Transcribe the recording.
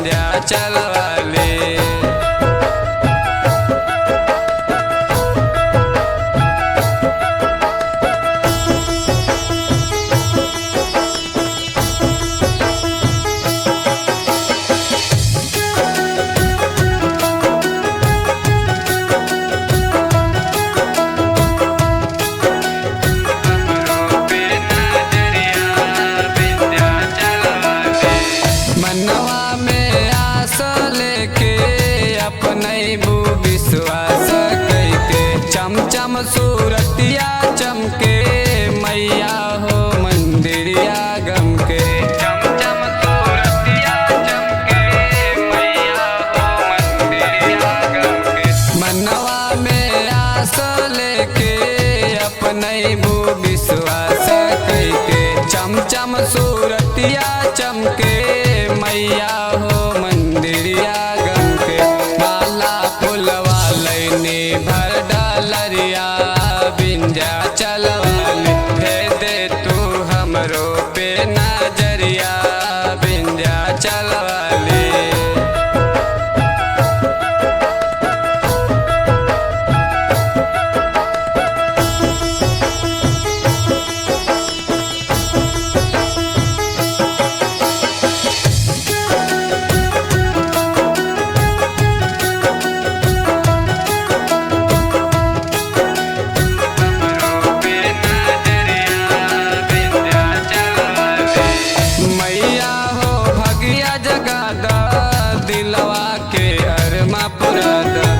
विंध्याचल वाली। अपनैबू विश्वास कैके चम चम सूरतिया चमके मैया हो मंदिरिया गम के। चम चम सूरतिया चमके मैया हो मंदिरिया गम के। मनवा में आस लेके अपनैबू विश्वास कैके चम चम सूरतिया चमके मैया हो मंदिरिया भर डालरिया विंध्याचल वाली। दे दे तू हमरो पे नजरिया विंध्याचल वाली। दिलवा के अरमा पुरादा